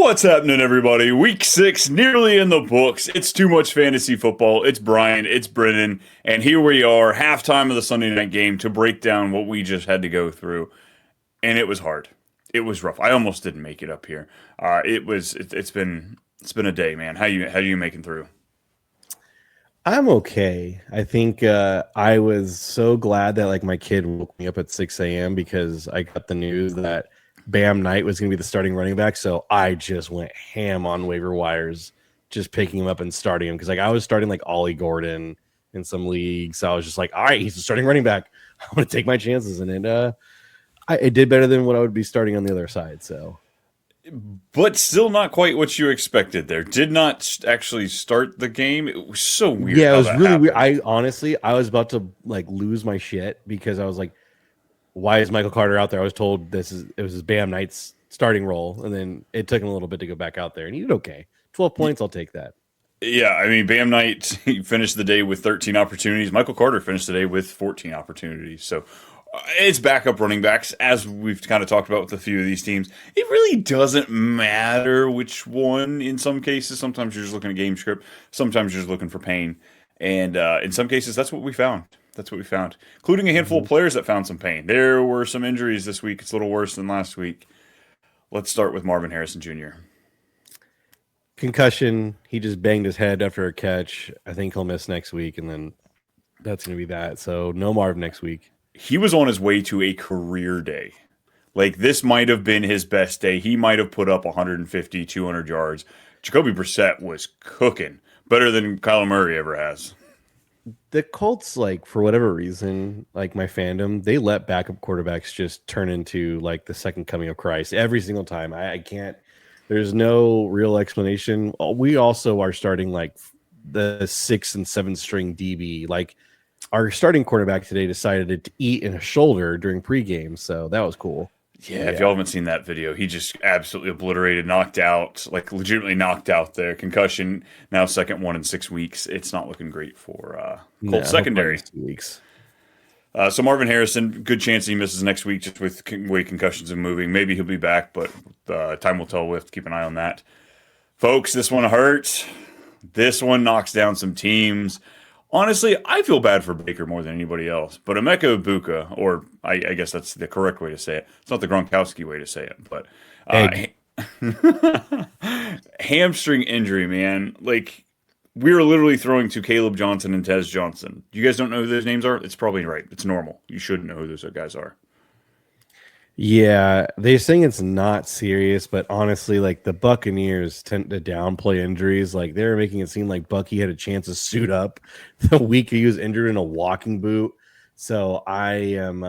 What's happening, everybody? Week 6, nearly in the books. It's too much fantasy football. It's Brian, it's Brennen, and here we are, halftime of the Sunday night game to break down what we just had to go through. And it was hard. It was rough. I almost didn't make it up here. It's been a day, man. How you making through? I'm okay. I think I was so glad that my kid woke me up at 6 a.m. because I got the news that Bam Knight was going to be the starting running back. So I just went ham on waiver wires, just picking him up and starting him because I was starting Ollie Gordon in some leagues. So I was just like, all right, he's the starting running back. I'm going to take my chances, and it did better than what I would be starting on the other side. So. But still not quite what you expected there. Did not actually start the game. It was so weird. Yeah, it was really weird. I was about to lose my shit because I was like, why is Michael Carter out there? I was told it was his Bam Knight's starting role, and then it took him a little bit to go back out there, and he did okay. 12 points, I'll take that. Yeah, I mean, Bam Knight he finished the day with 13 opportunities. Michael Carter finished the day with 14 opportunities. So it's backup running backs, as we've kind of talked about with a few of these teams. It really doesn't matter which one in some cases. Sometimes you're just looking at game script. Sometimes you're just looking for pain. And in some cases, that's what we found. That's what we found, including a handful of players that found some pain. There were some injuries this week. It's a little worse than last week. Let's start with Marvin Harrison Jr. Concussion. He just banged his head after a catch. I think he'll miss next week, and then that's going to be that. So no Marv next week. He was on his way to a career day. This might have been his best day. He might have put up 150, 200 yards. Jacoby Brissett was cooking. Better than Kyler Murray ever has. The Colts, for whatever reason, my fandom, they let backup quarterbacks just turn into the second coming of Christ every single time. I can't. There's no real explanation. We also are starting the 6 and 7 string DB. Our starting quarterback today decided to eat in a shoulder during pregame, so that was cool. Yeah, if y'all haven't seen that video, he just absolutely obliterated, knocked out, legitimately knocked out there. Concussion, now second one in 6 weeks. It's not looking great for Colts secondary. 2 weeks. So Marvin Harrison, good chance he misses next week just with the way concussions are moving. Maybe he'll be back, but time will tell. We'll have to keep an eye on that. Folks, this one hurts. This one knocks down some teams. Honestly, I feel bad for Baker more than anybody else. But Emeka Ibuka, or I guess that's the correct way to say it. It's not the Gronkowski way to say it, but hamstring injury, man. We were literally throwing to Caleb Johnson and Tez Johnson. You guys don't know who those names are? It's probably right. It's normal. You should know who those guys are. Yeah, they're saying it's not serious, but honestly, the Buccaneers tend to downplay injuries. They're making it seem like Bucky had a chance to suit up the week he was injured in a walking boot. So I am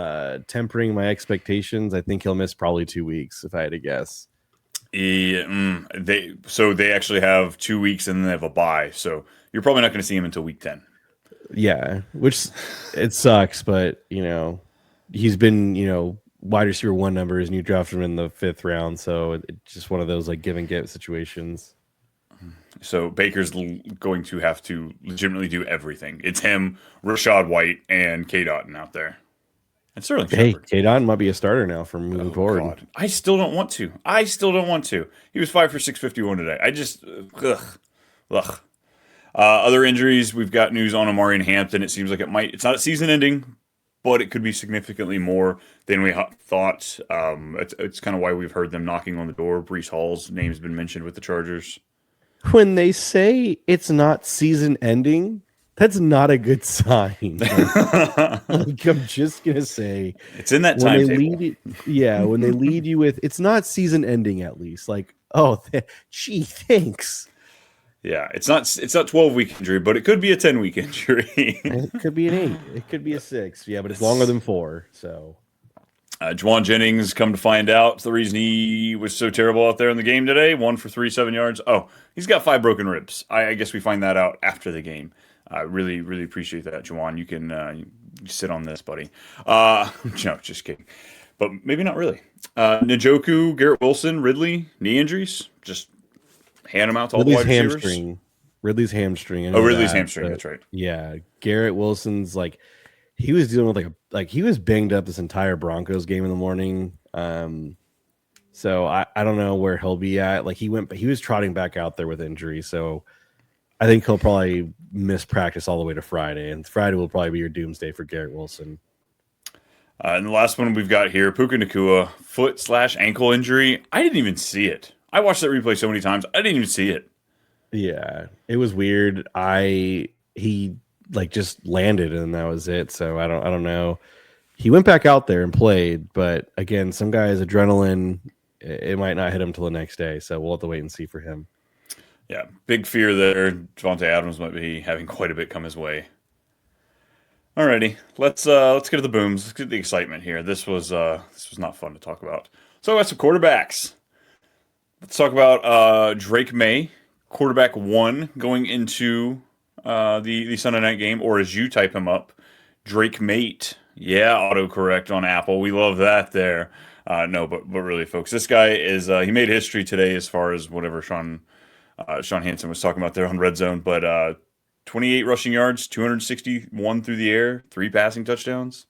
tempering my expectations. I think he'll miss probably 2 weeks, if I had to guess. Yeah, they actually have 2 weeks and then they have a bye. So you're probably not going to see him until week 10. Yeah, which it sucks, but he's been wide receiver 1 numbers, and you drafted him in the 5th round, so it's just one of those give and get situations. So Baker's going to have to legitimately do everything. It's him, Rashad White, and K. Dotton out there. And Sterling Shepard. K. Dotton might be a starter now from moving forward. God. I still don't want to. He was 5 for 651 today. I just ugh. Other injuries, we've got news on Amari and Hampton. It seems like it's not a season ending, but it could be significantly more than we thought. It's kind of why we've heard them knocking on the door. Breece Hall's name's been mentioned with the Chargers. When they say it's not season ending, that's not a good sign. I'm just going to say. It's in that timetable. When they lead you with, it's not season ending at least. Gee, thanks. Yeah, it's not 12-week injury, but it could be a 10-week injury. It could be an 8. It could be a 6. Yeah, but it's longer than 4. So, Juwan Jennings, come to find out, the reason he was so terrible out there in the game today, 1 for 37 yards. Oh, he's got 5 broken ribs. I guess we find that out after the game. I really, really appreciate that, Juwan. You can you sit on this, buddy. No, just kidding. But maybe not really. Njoku, Garrett Wilson, Ridley, knee injuries. Just hand them out to all the wide receivers. Ridley's hamstring. Ridley's hamstring. That's right. Yeah, Garrett Wilson's he was dealing with he was banged up this entire Broncos game in the morning. So I don't know where he'll be at. Like he was trotting back out there with injury. So I think he'll probably miss practice all the way to Friday. And Friday will probably be your doomsday for Garrett Wilson. And the last one we've got here, Puka Nakua, foot/ankle injury. I didn't even see it. I watched that replay so many times. I didn't even see it. Yeah, it was weird. He like just landed and that was it. So I don't know. He went back out there and played, but again, some guys adrenaline, it might not hit him till the next day. So we'll have to wait and see for him. Yeah, big fear there. Devontae Adams might be having quite a bit come his way. Alrighty, let's get to the booms. Let's get to the excitement here. This was not fun to talk about. So I got some quarterbacks. Let's talk about Drake May, quarterback 1 going into the Sunday night game, or as you type him up, Drake Mate. Yeah, autocorrect on Apple. We love that there. No, but really, folks, this guy is he made history today as far as whatever Sean Hansen was talking about there on Red Zone. But 28 rushing yards, 261 through the air, 3 passing touchdowns.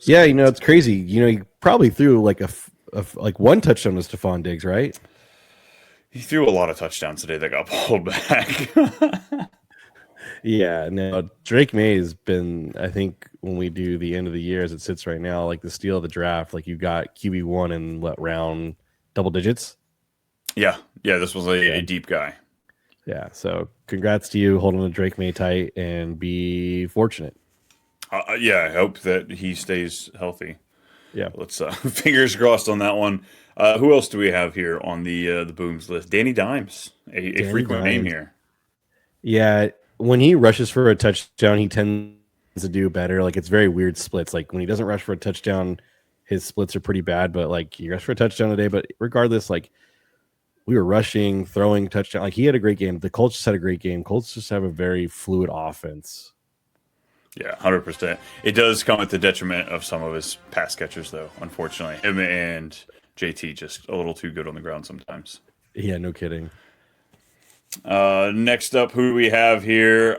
Yeah, it's crazy. He probably threw like like 1 touchdown to Stephon Diggs, right? He threw a lot of touchdowns today that got pulled back. Yeah, no, Drake May has been, I think, when we do the end of the year as it sits right now, like the steal of the draft, like you got QB1 in what round, double digits? Yeah, this was a deep guy. Yeah, so congrats to you holding the Drake May tight and be fortunate. Yeah, I hope that he stays healthy. Yeah, let's fingers crossed on that one. Who else do we have here on the booms list? Danny Dimes, a frequent name here. Yeah, when he rushes for a touchdown, he tends to do better. Like it's very weird splits. Like when he doesn't rush for a touchdown, his splits are pretty bad. But like he rushed for a touchdown today. But regardless, like we were rushing, throwing touchdown. Like he had a great game. The Colts just had a great game. Colts just have a very fluid offense. Yeah, 100%. It does come at the detriment of some of his pass catchers, though. Unfortunately, him and JT just a little too good on the ground sometimes. Yeah, no kidding. Next up, who do we have here?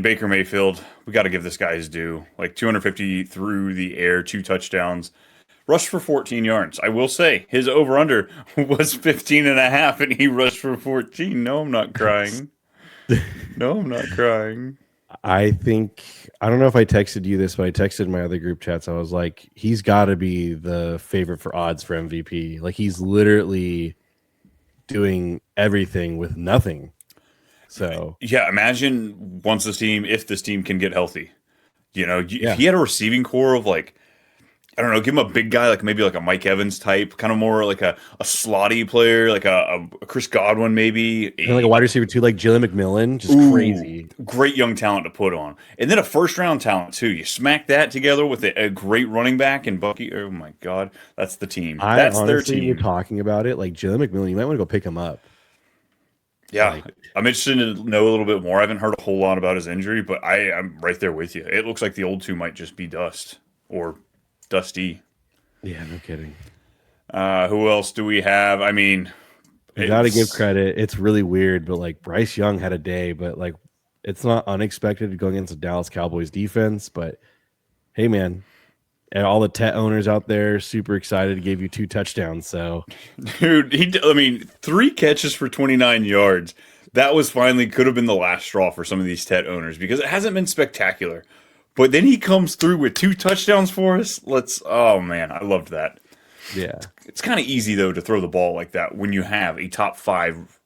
Baker Mayfield. We got to give this guy his due. Like 250 through the air, 2 touchdowns, rushed for 14 yards. I will say his over/under was 15.5, and he rushed for 14. No, I'm not crying. No, I'm not crying. I don't know if I texted you this, but I texted my other group chats. I was like, he's got to be the favorite for odds for MVP. Like he's literally doing everything with nothing. So yeah, imagine if this team can get healthy. If he had a receiving core of like, I don't know, give him a big guy, like maybe like a Mike Evans type, kind of more like a slotty player, like a Chris Godwin maybe. Like a wide receiver too, like Jalen McMillan, just crazy. Great young talent to put on. And then a first-round talent too. You smack that together with a great running back and Bucky. Oh my God, that's the team. That's their team. You're talking about it, like Jalen McMillan, you might want to go pick him up. Yeah, I'm interested to know a little bit more. I haven't heard a whole lot about his injury, but I'm right there with you. It looks like the old 2 might just be dust or Dusty. Yeah, no kidding. Who else do we have? You got to give credit. It's really weird, but like Bryce Young had a day, but like it's not unexpected going against the Dallas Cowboys defense. But hey, man, and all the Tet owners out there super excited to give you 2 touchdowns. So, dude, 3 catches for 29 yards. That was could have been the last straw for some of these Tet owners because it hasn't been spectacular. But then he comes through with 2 touchdowns for us. Oh man, I loved that. Yeah. It's kind of easy though to throw the ball like that when you have a top 5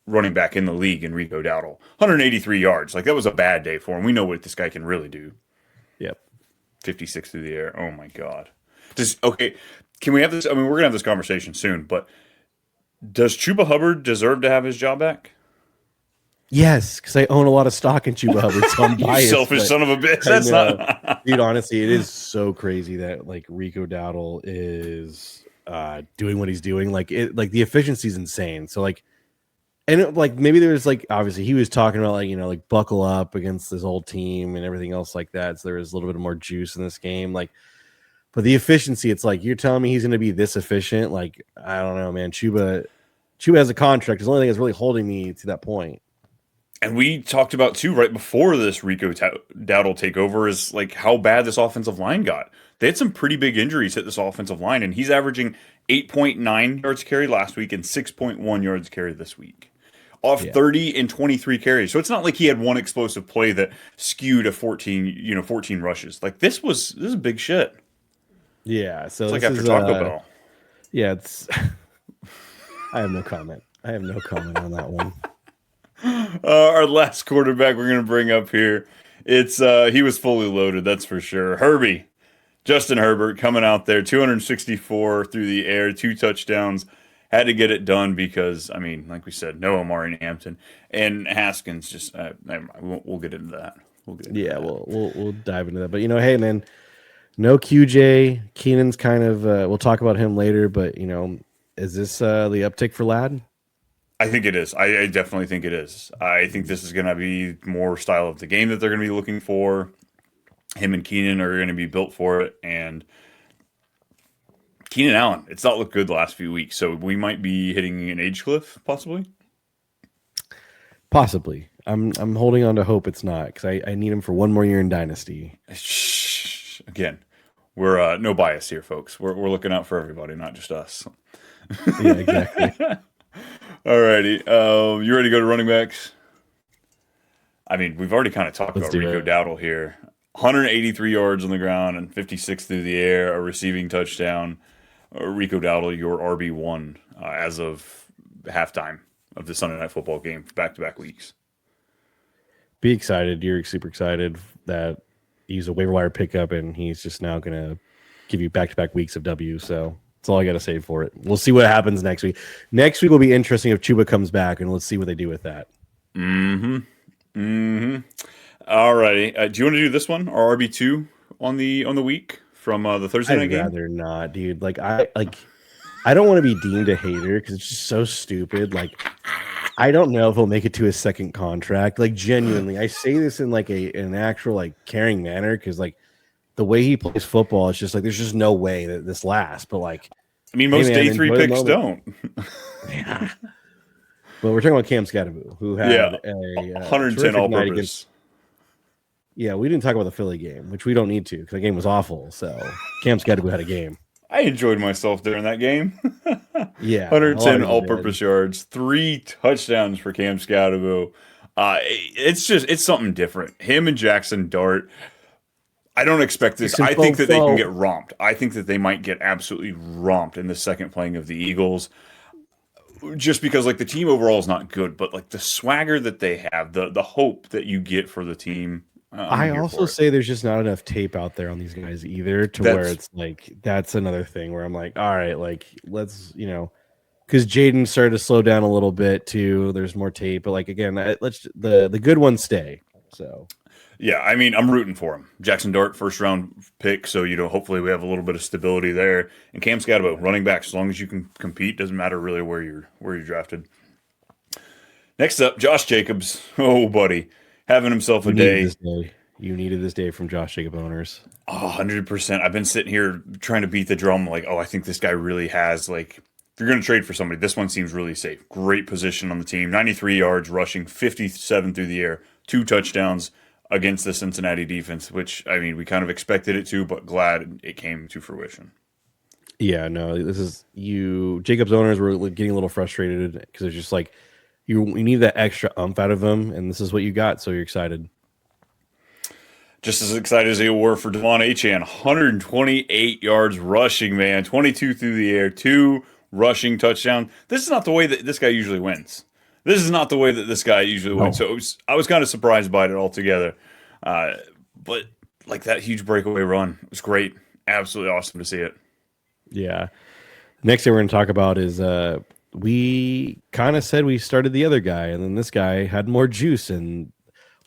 running back in the league in Rico Dowdle. 183 yards. Like that was a bad day for him. We know what this guy can really do. Yep. 56 through the air. Oh my God. Can we have this? We're going to have this conversation soon, but does Chuba Hubbard deserve to have his job back? Yes, because I own a lot of stock in Chuba Hubbard, so I'm biased. You selfish son of a bitch. That's not. Dude, honestly, it is so crazy that like Rico Dowdle is doing what he's doing. Like the efficiency is insane. So like, and maybe there's obviously he was talking about like buckle up against this old team and everything else like that. So there was a little bit more juice in this game. But the efficiency, it's like you're telling me he's going to be this efficient. Like I don't know, man. Chuba has a contract. It's the only thing that's really holding me to that point. And we talked about too right before this Rico Dowdle takeover is like how bad this offensive line got. They had some pretty big injuries hit this offensive line, and he's averaging 8.9 yards carry last week and 6.1 yards carry this week. Off Yeah. 30 and 23 carries. So it's not like he had one explosive play that skewed a 14 rushes. Like this is big shit. Yeah. So It's like this after is Taco Bell. yeah, it's I have no comment. I have no comment on that one. Our last quarterback we're going to bring up here. It's he was fully loaded, that's for sure. Justin Herbert coming out there, 264 through the air, 2 touchdowns. Had to get it done because, I mean, like we said, no Amari Hampton and Haskins. Just never mind. We'll get into that. Yeah, we'll dive into that. But hey, man, no QJ. Keenan's kind of we'll talk about him later. But is this the uptick for Ladd? I think it is. I definitely think it is. I think this is going to be more style of the game that they're going to be looking for. Him and Keenan are going to be built for it, and Keenan Allen, it's not looked good the last few weeks, so we might be hitting an age cliff, possibly. Possibly. I'm holding on to hope it's not because I need him for one more year in Dynasty. Shh. Again, we're no bias here, folks. We're looking out for everybody, not just us. Yeah, exactly. Alrighty, you ready to go to running backs? I mean, we've already kind of talked Let's about do Rico it. Dowdle here. 183 yards on the ground and 56 through the air, a receiving touchdown. Rico Dowdle, your RB1 as of halftime of the Sunday Night Football game, back-to-back weeks. Be excited. You're super excited that he's a waiver wire pickup and he's just now going to give you back-to-back weeks of W. So that's all I got to say for it. We'll see what happens next week. Next week will be interesting if Chuba comes back, and let's see what they do with that. All righty. Do you want to do this one, our RB2 on the week from the Thursday night I'd game? rather not, dude. I don't want to be deemed a hater because it's just so stupid. Like, I don't know if he'll make it to his second contract. Like, genuinely, I say this in an actual caring manner because the way he plays football, it's just there's just no way that this lasts. But I mean, most day 3 picks don't. Yeah. But we're talking about Cam Scatterbu, who had a 110 all-purpose. Yeah, we didn't talk about the Philly game, which we don't need to because the game was awful. So Cam Scatterbu had a game. I enjoyed myself during that game. Yeah, 110 all-purpose yards, 3 touchdowns for Cam Scatterbu. It's something different. Him and Jackson Dart. I don't expect this. I think that they can get romped. I think that they might get absolutely romped in the second playing of the Eagles. Just because the team overall is not good, but the swagger that they have, the hope that you get for the team. I also say there's just not enough tape out there on these guys either where it's that's another thing where I'm all right, let's because Jaden started to slow down a little bit too. There's more tape, but again, let's the good ones stay. So yeah, I mean, I'm rooting for him. Jackson Dart, first round pick, so hopefully we have a little bit of stability there. And Cam Scatterbu, running back, as long as you can compete, doesn't matter really where you're drafted. Next up, Josh Jacobs. Oh, buddy, having himself a day. You needed this day from Josh Jacobs owners. 100%. I've been sitting here trying to beat the drum. I think this guy really has if you're going to trade for somebody, this one seems really safe. Great position on the team. 93 yards rushing, 57 through the air, 2 touchdowns against the Cincinnati defense, which, I mean, we kind of expected it to, but glad it came to fruition. Yeah, no, this is Jacobs owners were getting a little frustrated because it's just you need that extra umph out of them, and this is what you got, so you're excited. Just as excited as they were for Devon Achane. 128 yards rushing, man. 22 through the air, 2 rushing touchdowns. This is not the way that this guy usually wins. This is not the way that this guy usually wins. So I was kind of surprised by it altogether. But that huge breakaway run was great. Absolutely awesome to see it. Yeah. Next thing we're going to talk about is we kind of said we started the other guy, and then this guy had more juice, and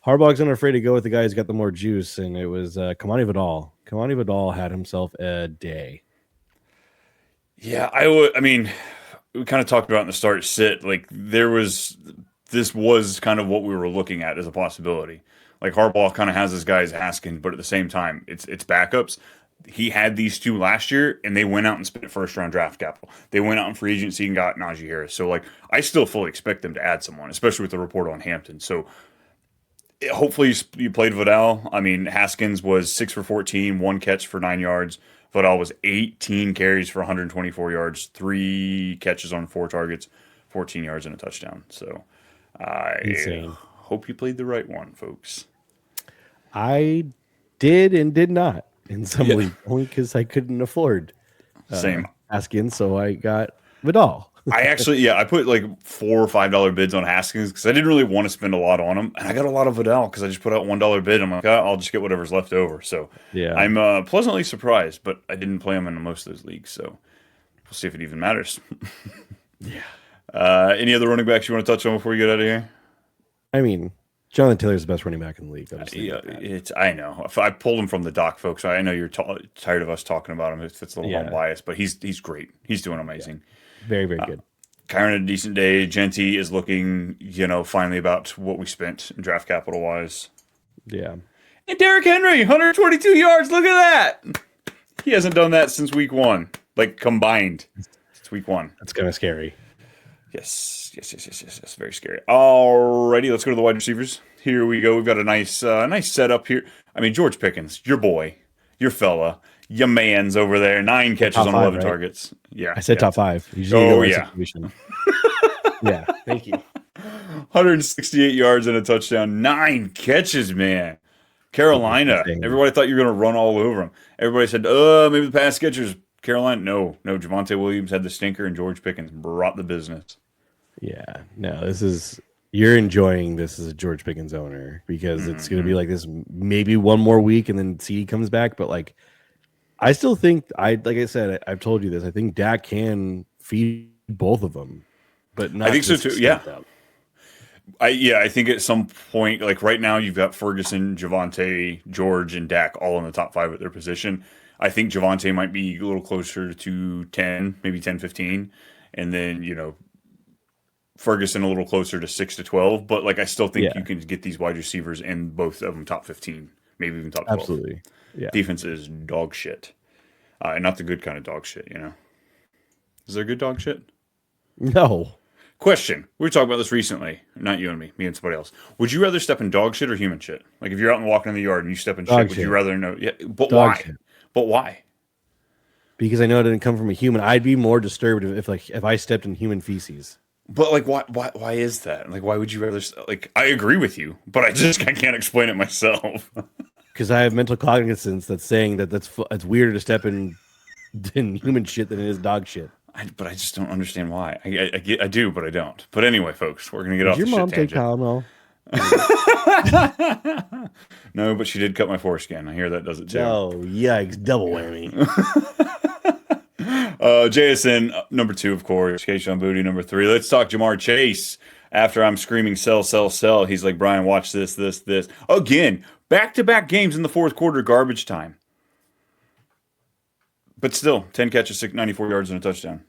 Harbaugh's unafraid to go with the guy who's got the more juice, and it was Kamani Vidal. Kamani Vidal had himself a day. Yeah, I mean, we kind of talked about in the start sit. This was kind of what we were looking at as a possibility. Harbaugh kind of has his guys asking, but at the same time, it's backups. He had these 2 last year, and they went out and spent first-round draft capital. They went out in free agency and got Najee Harris. So, I still fully expect them to add someone, especially with the report on Hampton. So, hopefully you played Vidal. I mean, Haskins was 6 for 14, 1 catch for 9 yards, Vidal was 18 carries for 124 yards, 3 catches on 4 targets, 14 yards and a touchdown. So I Insane. hope you played the right one, folks. I did and did not in some Yeah. league, only because I couldn't afford Same. Haskins, so I got Vidal. I actually, I put like $4 or $5 bids on Haskins because I didn't really want to spend a lot on him, and I got a lot of Vidal because I just put out $1 bid. I'm like, I'll just get whatever's left over. So Yeah. I'm pleasantly surprised, but I didn't play him in most of those leagues, so we'll see if it even matters. Yeah. Any other running backs you want to touch on before we get out of here? I mean, Jonathan Taylor's the best running back in the league. Yeah, I know. If I pulled him from the dock, folks. I know you're tired of us talking about him. If it's a little unbiased, but he's great. He's doing amazing. Yeah. Very, very good. Kyron had a decent day. Genty is looking, finally about what we spent in draft capital wise. Yeah. And Derrick Henry, 122 yards. Look at that. He hasn't done that since week 1, like combined. It's week 1. That's kind of scary. Yes. Very scary. Alrighty, let's go to the wide receivers. Here we go. We've got a nice setup here. I mean, George Pickens, your boy, your fella, your man's over there. 9 catches on 11 targets. Yeah. I said top 5. Yeah. Yeah. Thank you. 168 yards and a touchdown. 9 catches, man. Carolina. Everybody thought you were going to run all over them. Everybody said, maybe the pass catchers. Carolina. No. Javonte Williams had the stinker, and George Pickens brought the business. Yeah. No, you're enjoying this as a George Pickens owner because it's going to be like this maybe one more week and then CD comes back. But like, I still think like I said, I've told you this. I think Dak can feed both of them, but not. I think so too. Yeah. I think at some point, like right now, you've got Ferguson, Javonte, George, and Dak all in the top 5 at their position. I think Javonte might be a little closer to 10, maybe 10, 15. And then, Ferguson a little closer to 6 to 12. But like, I still think you can get these wide receivers in both of them top 15, maybe even top 12. Absolutely. Yeah. Defense is dog shit. And not the good kind of dog shit, Is there good dog shit? No. Question. We were talking about this recently. Not you and me and somebody else. Would you rather step in dog shit or human shit? Like if you're out and walking in the yard and you step in shit, would you rather know? Yeah, but dog why? Shit. But why? Because I know it didn't come from a human. I'd be more disturbed if I stepped in human feces. But like, why is that? Like, why would you rather? Like, I agree with you, but I can't explain it myself. Because I have mental cognizance that's saying that it's weirder to step in human shit than it is dog shit. But I just don't understand why. I do, but I don't. But anyway, folks, we're gonna get off the shit tangent. Did your mom take Tylenol? No, but she did cut my foreskin. I hear that does it too. Oh, yikes. Double whammy. JSN, number 2, of course. Keishon Booty, number 3. Let's talk Jamar Chase. After I'm screaming, sell, sell, sell, he's like, Brian, watch this. Again, back-to-back games in the fourth quarter, garbage time. But still, 10 catches, 94 yards, and a touchdown.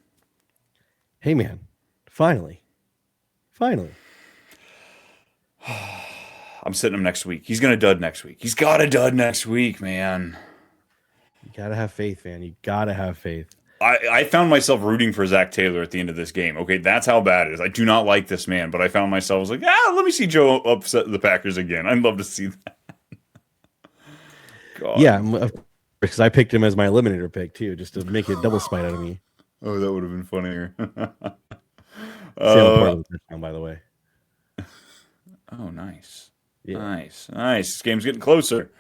Hey, man. Finally. I'm sitting him next week. He's going to dud next week. He's got to dud next week, man. You got to have faith, man. You got to have faith. I found myself rooting for Zach Taylor at the end of this game. Okay, that's how bad it is. I do not like this man, but I found myself like, let me see Joe upset the Packers again. I'd love to see that. God. Yeah, because I picked him as my eliminator pick too, just to make it double spite out of me. Oh, that would have been funnier. By the way. Oh, nice. Yeah. Nice. This game's getting closer.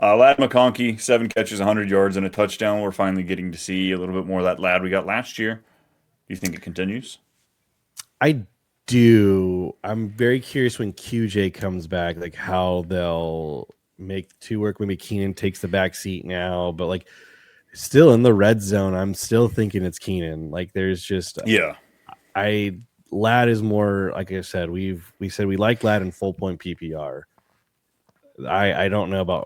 Lad McConkey, 7 catches, 100 yards, and a touchdown. We're finally getting to see a little bit more of that lad we got last year. Do you think it continues? I do. I'm very curious when QJ comes back, like how they'll make the two work. Maybe Keenan takes the back seat now, but like still in the red zone, I'm still thinking it's Keenan. Like there's just Lad is more, like I said, we said we like Lad in full point PPR. I don't know about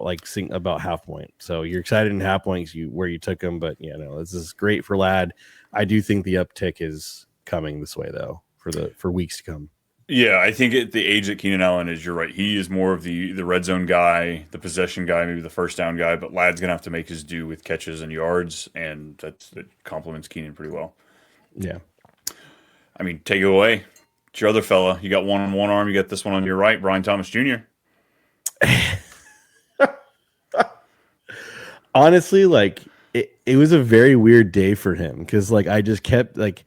about half point. So you're excited in half points where you took him, but this is great for Lad. I do think the uptick is coming this way though for weeks to come. Yeah, I think at the age that Keenan Allen is, you're right. He is more of the red zone guy, the possession guy, maybe the first down guy, but Lad's gonna have to make his due with catches and yards, and that complements Keenan pretty well. Yeah. I mean, take it away. It's your other fella. You got one on one arm, you got this one on your right, Brian Thomas Jr. Honestly, like it was a very weird day for him because like I just kept like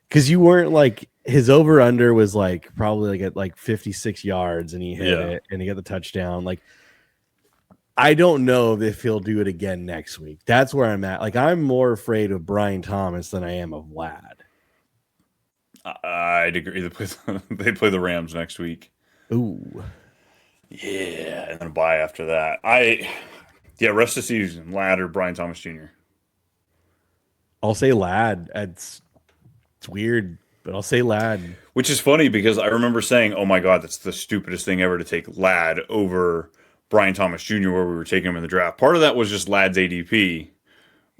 because you weren't like his over under was like probably like at like 56 yards and he hit Yeah. it and he got the touchdown. Like I don't know if he'll do it again next week. That's where I'm at. Like I'm more afraid of Brian Thomas than I am of Vlad. I'd agree. They play the Rams next week. Ooh. Yeah, and then a bye after that. Yeah, rest of the season, Ladd or Brian Thomas Jr. I'll say Lad. It's weird, but I'll say Lad. Which is funny because I remember saying, "Oh my God, that's the stupidest thing ever to take Ladd over Brian Thomas Jr." where we were taking him in the draft. Part of that was just Ladd's ADP,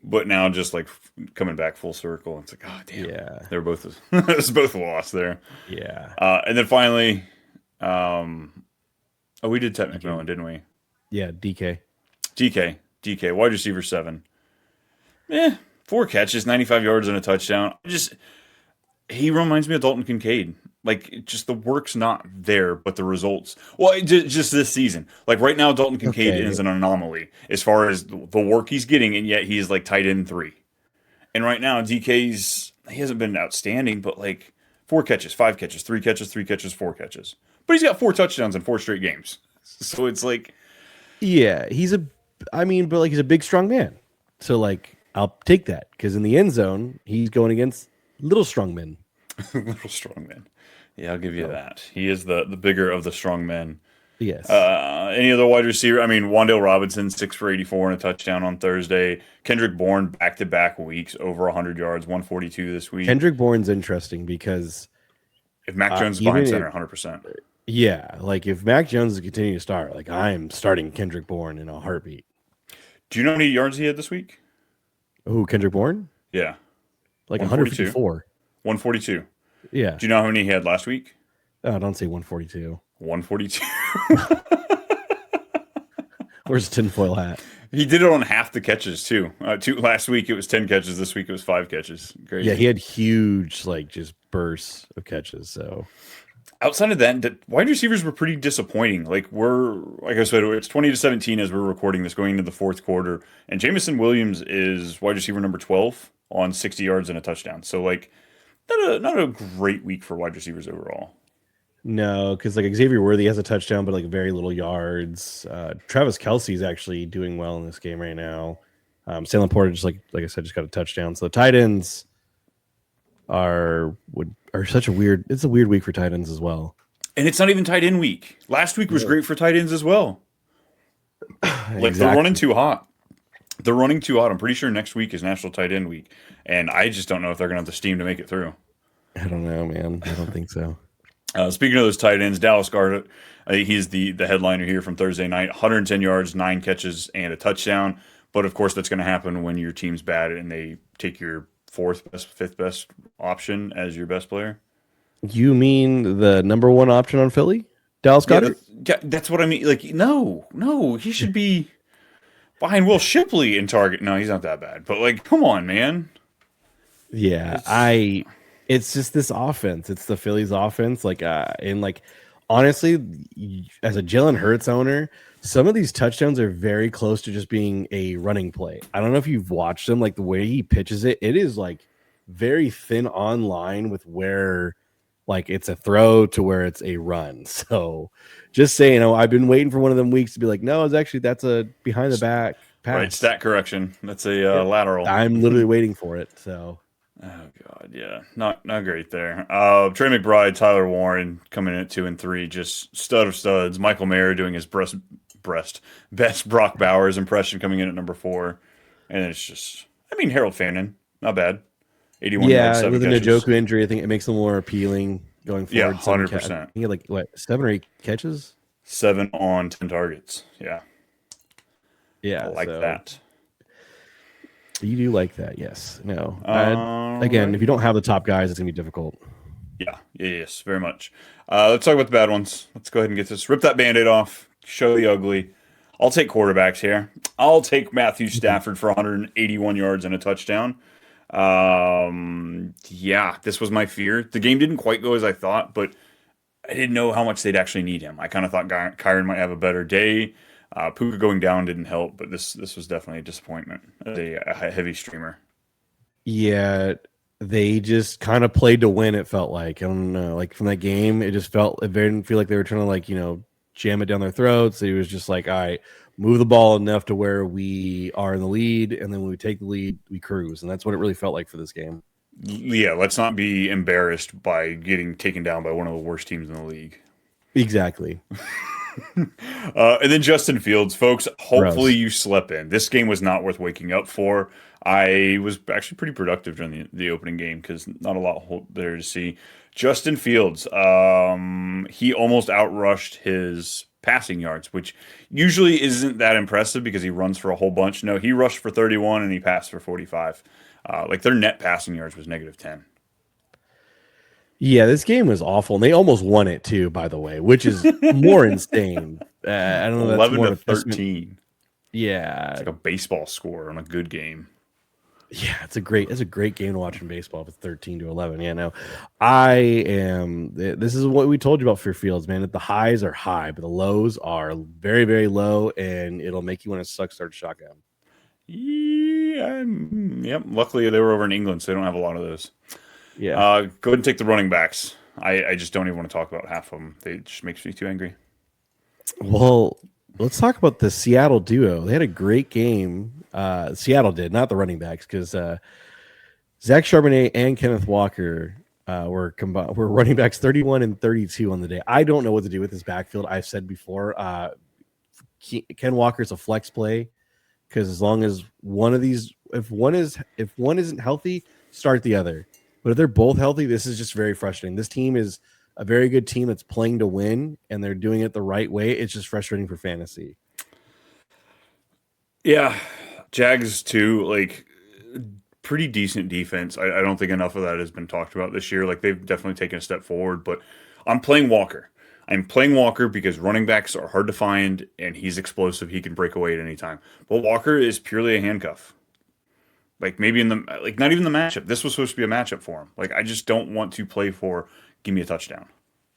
but now just like coming back full circle, it's like, oh damn, Yeah. they're both it's both lost there. Yeah. And then finally, we did Ted McMillan, didn't we? Yeah, DK. DK, wide receiver 7. 4 catches, 95 yards and a touchdown. He reminds me of Dalton Kincaid. Like, just the work's not there, but the results. Well, just this season. Like, right now, Dalton Kincaid is an anomaly as far as the work he's getting, and yet he's, like, tight end 3. And right now, he hasn't been outstanding, but, like, 4 catches, 5 catches, 3 catches, 3 catches, 4 catches. But he's got 4 touchdowns in 4 straight games. So it's like... Yeah, he's a big, strong man. So, like, I'll take that because in the end zone, he's going against little strong men. Little strong men. Yeah, I'll give you that. He is the bigger of the strong men. Yes. Any other wide receiver? I mean, Wan'Dale Robinson, 6 for 84 and a touchdown on Thursday. Kendrick Bourne, back-to-back weeks, over 100 yards, 142 this week. Kendrick Bourne's interesting because... If Mac Jones is behind center, 100%. Yeah, like if Mac Jones is continuing to start, like I'm starting Kendrick Bourne in a heartbeat. Do you know how many yards he had this week? Oh, Kendrick Bourne? Yeah. Like 154. 142. Yeah. Do you know how many he had last week? Oh, don't say 142. 142. Where's the tinfoil hat? He did it on half the catches, too. Last week it was 10 catches. This week it was 5 catches. Crazy. Yeah, he had huge, like, just bursts of catches, so... Outside of that, wide receivers were pretty disappointing. Like I said, it's 20-17 as we're recording this, going into the fourth quarter, and Jamison Williams is wide receiver number 12 on 60 yards and a touchdown. So like, not a great week for wide receivers overall. No, because like Xavier Worthy has a touchdown, but like very little yards. Travis Kelce is actually doing well in this game right now. Salem Porter just like I said, just got a touchdown. So the tight ends are such a weird. It's a weird week for tight ends as well. And it's not even tight end week. Last week was great for tight ends as well. Like they're running too hot. They're running too hot. I'm pretty sure next week is National Tight End Week, and I just don't know if they're going to have the steam to make it through. I don't know, man. I don't think so. Speaking of those tight ends, Dallas Goedert, he's the headliner here from Thursday night. 110 yards, 9 catches, and a touchdown. But of course, that's going to happen when your team's bad and they take your fifth best option as your best player. You mean the number one option on Philly, Dallas Goedert? Yeah, that's what I mean. Like, no, he should be behind Will Shipley in target. No, he's not that bad. But like, come on, man. Yeah, it's just this offense. It's the Phillies offense. Like, and like, honestly, as a Jalen Hurts owner, some of these touchdowns are very close to just being a running play. I don't know if you've watched them, like the way he pitches it, it is like very thin on line with where like it's a throw to where it's a run. So just saying, I've been waiting for one of them weeks to be like, no, that's a behind the back pass. Right, stat correction. That's a lateral. I'm literally waiting for it. So. Oh God, yeah, not great there. Trey McBride, Tyler Warren coming in at 2 and 3, just stud of studs. Michael Mayer doing his best Brock Bowers impression coming in at number 4, and it's just, Harold Fannin, not bad, 81 yards, 7 with an catches. Njoku injury, I think it makes him more appealing going forward. Yeah, 100%. He had like what 7 or 8 catches, 7 on 10 targets. Yeah, I like that. You do like that, yes. No. Again, if you don't have the top guys, it's going to be difficult. Yeah, yes, very much. Let's talk about the bad ones. Let's go ahead and get this. Rip that Band-Aid off. Show the ugly. I'll take quarterbacks here. I'll take Matthew Stafford for 181 yards and a touchdown. Yeah, this was my fear. The game didn't quite go as I thought, but I didn't know how much they'd actually need him. I kind of thought Kyron might have a better day. Puka going down didn't help, but this was definitely a disappointment. A heavy streamer. Yeah, they just kind of played to win. It felt like, I don't know, like from that game, it just felt, it didn't feel like they were trying to like, jam it down their throats. It was just like, all right, move the ball enough to where we are in the lead, and then when we take the lead, we cruise, and that's what it really felt like for this game. Yeah, let's not be embarrassed by getting taken down by one of the worst teams in the league. Exactly. And then Justin Fields, folks, hopefully Gross. you slept in. This game was not worth waking up for. I was actually pretty productive during the opening game because not a lot there to see. Justin Fields, he almost outrushed his passing yards, which usually isn't that impressive because he runs for a whole bunch. No, he rushed for 31 and he passed for 45. Like their net passing yards was -10. Yeah, this game was awful, and they almost won it too, by the way, which is more insane. I don't know. That's 11 more to of a testament. 13. Yeah, It's like a baseball score on a good game. yeah, it's a great game to watch in baseball. If it's 13-11, yeah, no, I am. This is what we told you about for Fields, man. That the highs are high, but the lows are very, very low, and it'll make you want to start shotgun. Yeah, yep. Luckily, they were over in England, so they don't have a lot of those. Yeah. Go ahead and take the running backs. I just don't even want to talk about half of them. They just makes me too angry. Well, let's talk about the Seattle duo. They had a great game. Seattle did, not the running backs, because Zach Charbonnet and Kenneth Walker were running backs 31 and 32 on the day. I don't know what to do with this backfield. I've said before, Ken Walker's a flex play because as long as one of these, if one isn't healthy, start the other. But if they're both healthy, this is just very frustrating. This team is a very good team that's playing to win, and they're doing it the right way. It's just frustrating for fantasy. Yeah, Jags too. Like pretty decent defense. I don't think enough of that has been talked about this year. Like they've definitely taken a step forward. But I'm playing Walker. I'm playing Walker because running backs are hard to find, and he's explosive. He can break away at any time. But Walker is purely a handcuff. Like maybe in the like not even the matchup. This was supposed to be a matchup for him. Like I just don't want to play for give me a touchdown.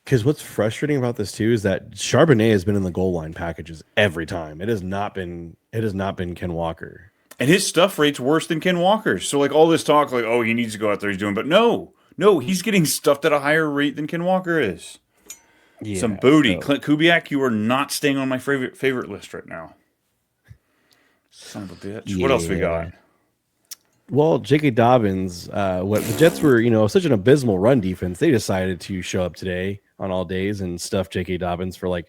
Because what's frustrating about this too is that Charbonnet has been in the goal line packages every time. It has not been Ken Walker. And his stuff rate's worse than Ken Walker's. So like all this talk like oh he needs to go out there he's doing but no, he's getting stuffed at a higher rate than Ken Walker is. Yeah, Some booty. so, Clint Kubiak, you are not staying on my favorite list right now. Son of a bitch. yeah. What else we got? Well, J.K. Dobbins, what the Jets were, such an abysmal run defense, they decided to show up today on all days and stuff J.K. Dobbins for I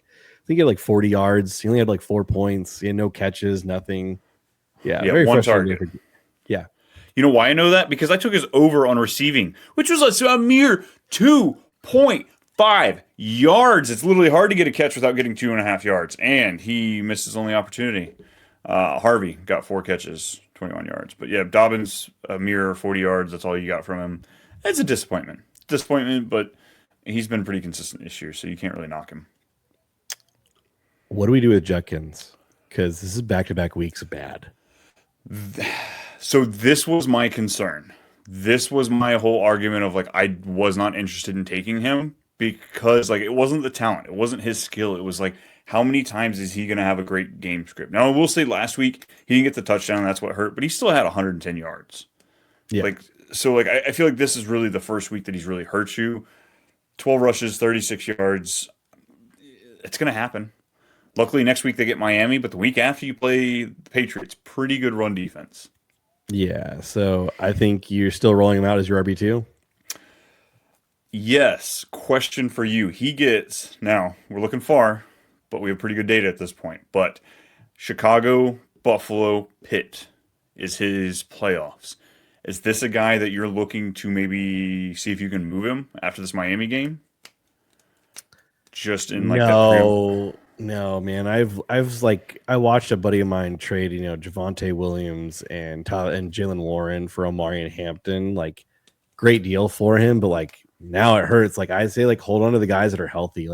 think he had 40 yards. He only had 4 points. He had no catches, nothing. Yeah, very one frustrating. target. Yeah. You know why I know that? Because I took his over on receiving, which was a mere 2.5 yards. It's literally hard to get a catch without getting 2.5 yards. And he missed his only opportunity. Harvey got 4 catches, 21 yards. But yeah, Dobbins, a mere 40 yards. That's all you got from him. It's a disappointment. But he's been pretty consistent this year, so you can't really knock him. What do we do with Judkins? Because this is back-to-back weeks bad. So this was my concern. This was my whole argument of I was not interested in taking him because it wasn't the talent. It wasn't his skill. It was how many times is he going to have a great game script? Now, I will say last week he didn't get the touchdown. That's what hurt, but he still had 110 yards. Yeah. I feel like this is really the first week that he's really hurt you. 12 rushes, 36 yards. It's going to happen. Luckily, next week they get Miami, but the week after you play the Patriots, pretty good run defense. Yeah, so I think you're still rolling him out as your RB2? Yes. Question for you. Now, we're looking far, but we have pretty good data at this point. But Chicago, Buffalo, Pitt is his playoffs. Is this a guy that you're looking to maybe see if you can move him after this Miami game? Just in No, man. I watched a buddy of mine trade, Javonte Williams and Jalen Warren for Omari and Hampton. Great deal for him, but now it hurts. I say hold on to the guys that are healthy.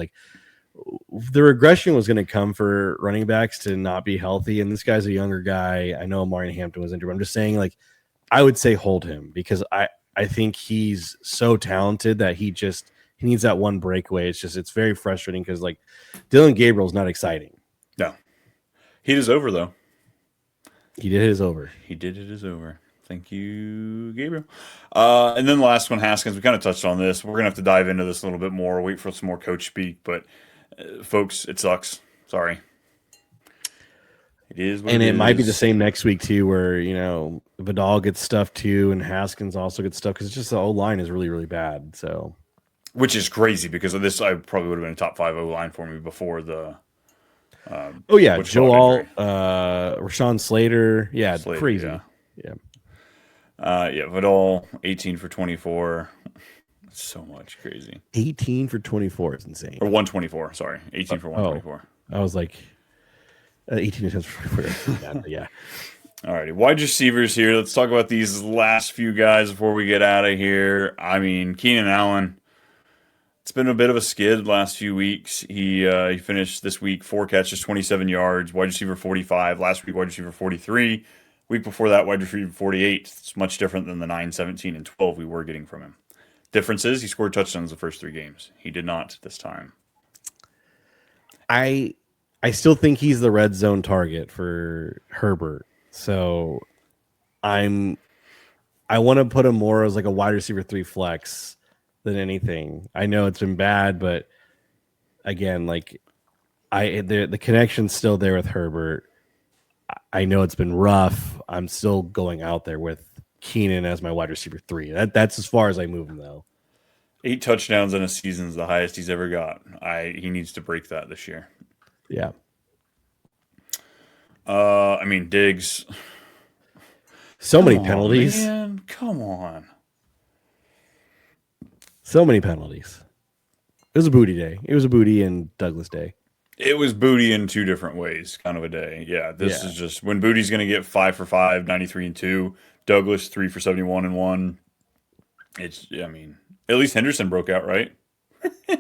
The regression was going to come for running backs to not be healthy, and this guy's a younger guy. I know Omari and Hampton was injured, but I'm just saying I would say hold him because I think he's so talented that he needs that one breakaway. It's very frustrating because Dylan Gabriel's not exciting. No. He is over though. He did his over. He did it is over. Thank you, Gabriel. And then the last one, Haskins. We kind of touched on this. We're gonna have to dive into this a little bit more. Wait for some more coach speak, but folks, it sucks. Sorry. It is what And it might be is. the same next week too, where Vidal gets stuff too, and Haskins also gets stuff because it's just the O line is really really bad. So, Which is crazy because of this. I probably would have been a top 5 O line for me before the. oh yeah, Which Joel, Rashawn Slater, yeah, Slater, crazy, yeah. Vidal 18 for 24. That's so much crazy. 18 for 24 is insane. Or 124. Sorry, 18 for 124. I was like 18 attempts for 24. Yeah. Alrighty, wide receivers here. Let's talk about these last few guys before we get out of here. I mean, Keenan Allen. It's been a bit of a skid last few weeks. He finished this week 4 catches, 27 yards, wide receiver 45. Last week, wide receiver 43. Week before that, wide receiver 48. It's much different than the 9, 17, and 12 we were getting from him. Difference is he scored touchdowns the first 3 games. He did not this time. I still think he's the red zone target for Herbert. So I want to put him more as like a wide receiver 3 flex than anything. I know it's been bad, but again, like the connection's still there with Herbert. I know it's been rough. I'm still going out there with Keenan as my wide receiver 3. That's as far as I move him though. 8 touchdowns in a season is the highest he's ever got. He needs to break that this year. Yeah. I mean, Diggs. So many penalties. Man, come on. So many penalties. It was a booty day. It was a booty and Douglas day. It was Booty in 2 different ways, kind of a day. Yeah, this is just when Booty's going to get 5 for 5, 93 and 2. Douglas 3 for 71 and 1. It's, I mean, at least Henderson broke out, right? Is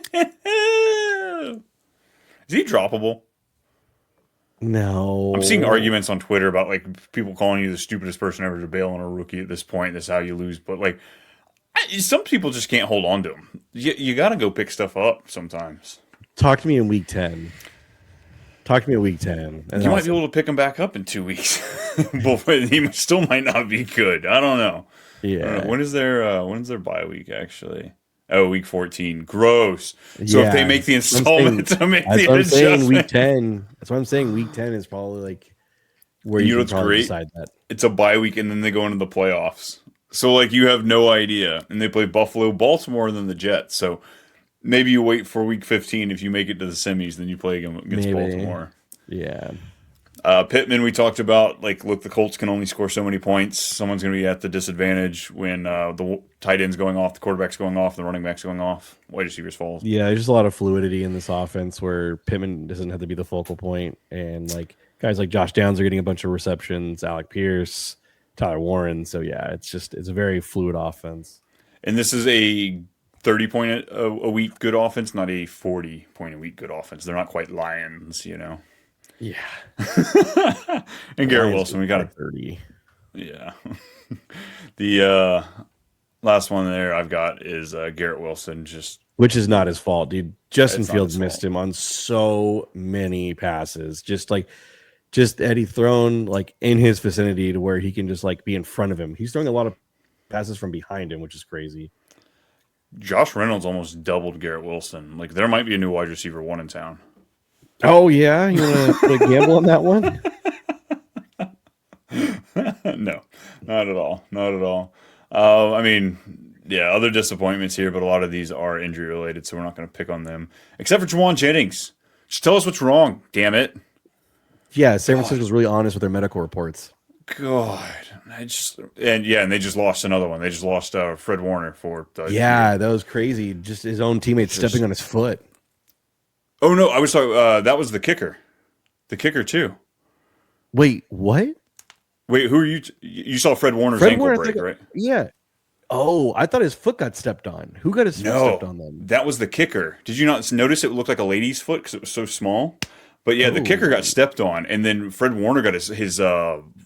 he droppable? No. I'm seeing arguments on Twitter about like people calling you the stupidest person ever to bail on a rookie at this point. This is how you lose. But like, some people just can't hold on to him. You got to go pick stuff up sometimes. Talk to me in week 10. Talk to me in week 10. You might be able to pick him back up in 2 weeks, but he still might not be good. I don't know. Yeah. When is their bye week actually? Oh, week 14. Gross. So if they make the installment to make the adjustment, week 10. That's what I'm saying. Week 10 is probably like where you can probably decide that. It's a bye week, and then they go into the playoffs. So like you have no idea, and they play Buffalo, Baltimore, and then the Jets. So maybe you wait for week 15. If you make it to the semis, then you play against Baltimore. Yeah. Pittman, we talked about, like, look, the Colts can only score so many points. Someone's going to be at the disadvantage when the tight end's going off, the quarterback's going off, the running back's going off, wide receivers falls. Yeah, there's just a lot of fluidity in this offense where Pittman doesn't have to be the focal point, and like guys like Josh Downs are getting a bunch of receptions, Alec Pierce, Tyler Warren. So yeah, it's a very fluid offense. And this is a 30-point a week good offense, not a 40-point a week good offense. They're not quite Lions, you know. Yeah. And Garrett Wilson, we got 30. Yeah. The last one there I've got is Garrett Wilson, which is not his fault, dude. Justin Fields missed him on so many passes. Just Eddie thrown like in his vicinity to where he can just like be in front of him. He's throwing a lot of passes from behind him, which is crazy. Josh Reynolds almost doubled Garrett Wilson. Like there might be a new wide receiver 1 in town. Oh yeah, you want to put a gamble on that one? No, not at all. Not at all. I mean, yeah, other disappointments here, but a lot of these are injury related, so we're not going to pick on them. Except for Juwan Jennings. Just tell us what's wrong, damn it. Yeah, San Francisco's really honest with their medical reports. God, and they just lost another one. They just lost Fred Warner for. That was crazy. Just his own teammates stepping on his foot. Oh no, I was talking. That was the kicker. The kicker too. Wait, what? Wait, who are you? You saw Fred Warner's ankle break, right? Yeah. Oh, I thought his foot got stepped on. Who got his foot stepped on then? That was the kicker. Did you not notice it looked like a lady's foot because it was so small? But yeah, the kicker got stepped on, and then Fred Warner got his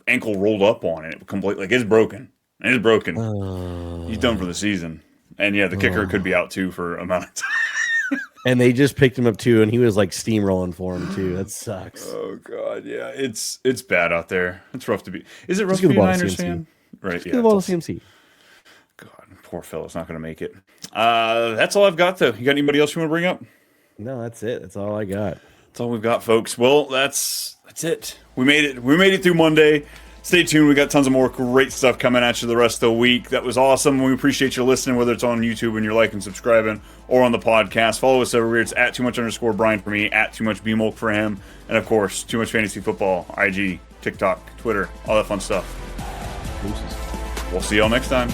ankle rolled up on it. Completely, like it's broken. It's broken. He's done for the season. And yeah, the kicker could be out too for a amount of time. And they just picked him up too, and he was like steamrolling for him too. That sucks. Oh god, yeah, it's bad out there. It's rough to be. Is it rough Just to give be the a ball to Niners CMC. fan? Right, Just yeah. give the ball to CMC. God, poor fellow's not going to make it. That's all I've got though. You got anybody else you want to bring up? No, that's it. That's all I got. That's all we've got, folks. Well, that's it. We made it. We made it through Monday. Stay tuned. We got tons of more great stuff coming at you the rest of the week. That was awesome. We appreciate you listening, whether it's on YouTube and you're liking, subscribing, or on the podcast. Follow us everywhere. It's at @too_much_Brian for me, at @too_much_BMolk for him, and of course, Too Much Fantasy Football, IG, TikTok, Twitter, all that fun stuff. Deuces. We'll see y'all next time.